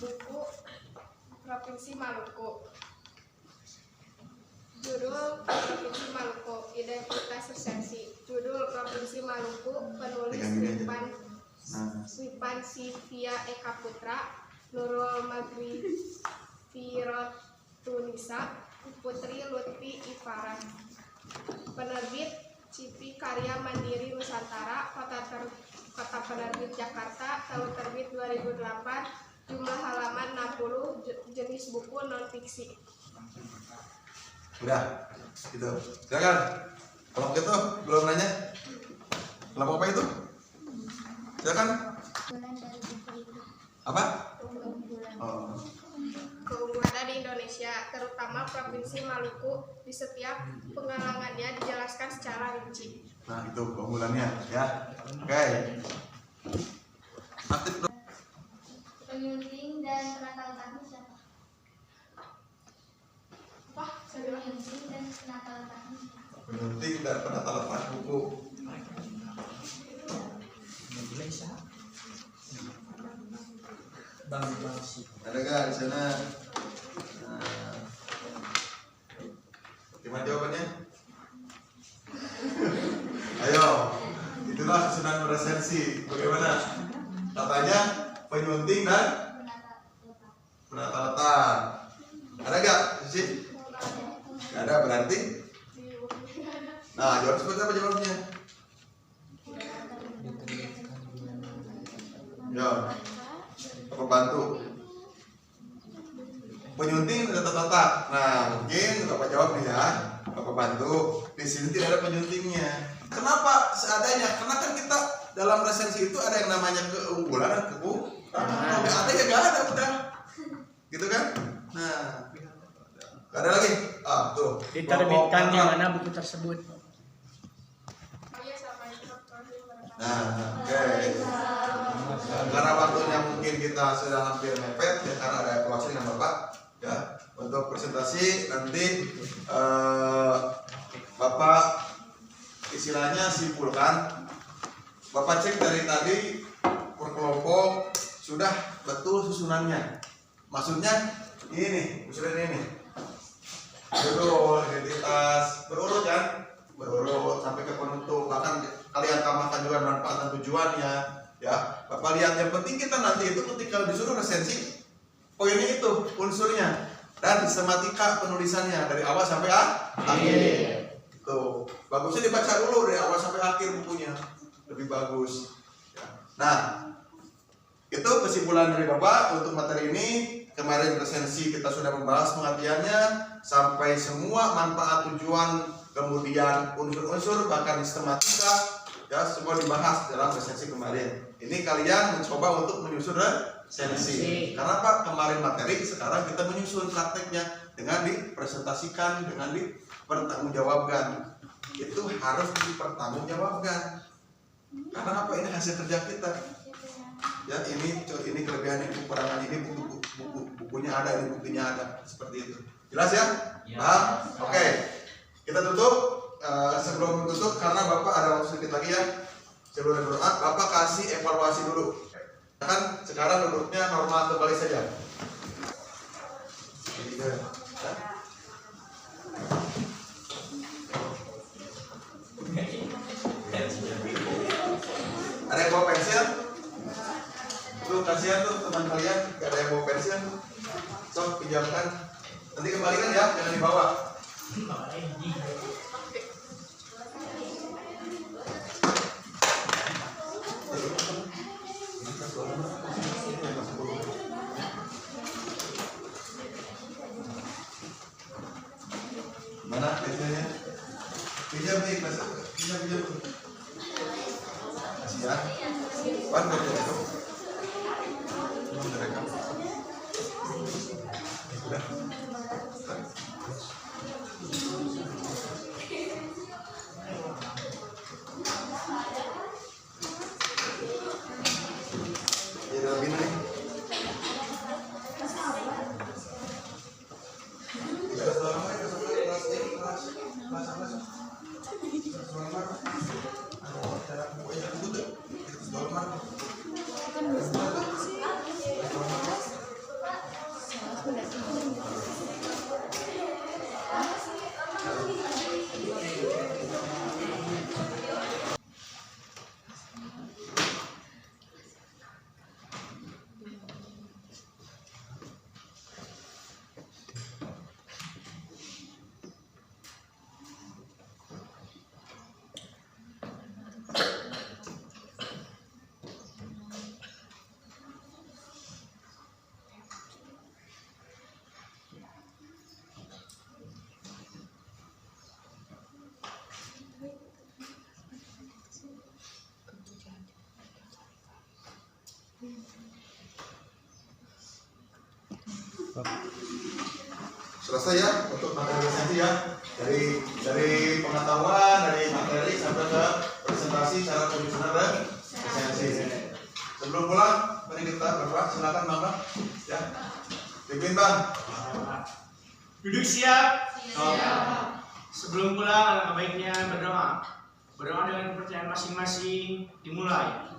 buku Provinsi Maluku. Judul Provinsi Maluku, Identitas Resensi. Judul Provinsi Maluku, penulis Wipan Sivia Eka Putra, Nurul Magri Firotunisa, Putri Lutfi Ifaran. Penerbit Cipi Karya Mandiri Nusantara, Kota Penerbit Jakarta, tahun terbit 2008, jumlah halaman 60, jenis buku non-fiksi. Udah. Gitu. Silakan. Kelompok itu belum nanya. Kelompok apa itu? Silakan. Apa? Oh. Keunggulan di Indonesia, terutama Provinsi Maluku, di setiap pengalamannya dijelaskan secara rinci. Nah, itu keunggulannya ya. Oke. Aktif dong. Penyunting dan penata letaknya siapa? Apa? Saya Penyunting dan penata letaknya siapa? Penyunting dan penata letak buku. Ada nggak di sana? Nah. Gimana jawabannya? Ayo, itulah kesunahan resensi. Bagaimana? Katanya penyunting dan penata letak. Ada nggak, Suci? Nggak ada berarti? Nah, jawab seperti apa jawabnya? Ya, apa bantu? Penyunting dan tata letak. Nah, mungkin Bapak jawab nih ya. Bapak bantu. Di sini tidak ada penyuntingnya. Kenapa seadanya? Karena kan kita dalam resensi itu ada yang namanya keunggulan dan kekurangan. Kalau nggak ada ya nggak ada udah. Gitu kan? Nah, nggak ada lagi. Ah, tuh. Diterbitkan di Kelompok mana buku tersebut? Nah, oke. Karena waktunya mungkin kita sudah hampir mepet ya, karena ada evaluasi dengan Bapak ya. Untuk presentasi nanti Bapak istilahnya simpulkan. Bapak cek dari tadi per kelompok sudah betul susunannya. Maksudnya ini, usulan ini. Judul, identitas, berurut kan? Berurut sampai ke penutup, bahkan kalian tambahkan juga manfaat dan tujuannya ya. Bapak lihat, yang penting kita nanti itu ketika disuruh resensi poinnya itu unsurnya dan sistematika penulisannya dari awal sampai akhir. Tuh, bagusnya dibaca dulu dari awal sampai akhir bukunya, lebih bagus ya. Nah, itu kesimpulan dari Bapak untuk materi ini. Kemarin resensi kita sudah membahas pengertiannya sampai semua manfaat, tujuan, kemudian unsur-unsur bahkan sistematika ya, semua dibahas dalam resensi kemarin. Ini kalian mencoba untuk menyusun resensi. Karena Pak kemarin materi, sekarang kita menyusun prakteknya dengan dipresentasikan, dengan dipertanggungjawabkan. Itu harus dipertanggungjawabkan. Karena apa? Ini hasil kerja kita. Ya, ini kelebihan, ini kekurangan, ini bukunya ada, ini buktinya ada, seperti itu. Jelas ya? Paham? Oke. Kita tutup. Sebelum tutup, karena Bapak ada waktu sedikit lagi ya, sebelum berdoa, Bapak kasih evaluasi dulu. Kan sekarang duduknya normal kembali saja. Sok pinjamkan. Nanti kembalikan ya, jangan dibawa. Mana biasanya? Pinjam nih, pinjam. Kasih ya. Pan itu. Direkam. Sudah. Ya, lebih nih. Selesai ya untuk materi presentasi ya, dari pengetahuan, dari materi sampai ke presentasi cara penyusunan dan presentasi. Sebelum pulang, mari kita berdoa. Silakan Mama ya. Pimpin Bang. Duduk siap. Sebelum pulang, alangkah baiknya berdoa. Berdoa dengan kepercayaan masing-masing. Dimulai.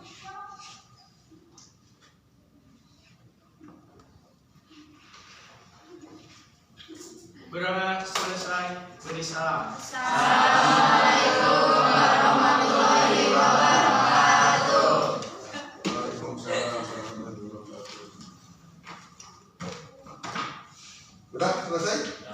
Berdoa selesai, beri salam. Assalamualaikum warahmatullahi wabarakatuh. Waalaikumsalam warahmatullahi wabarakatuh. Sudah selesai?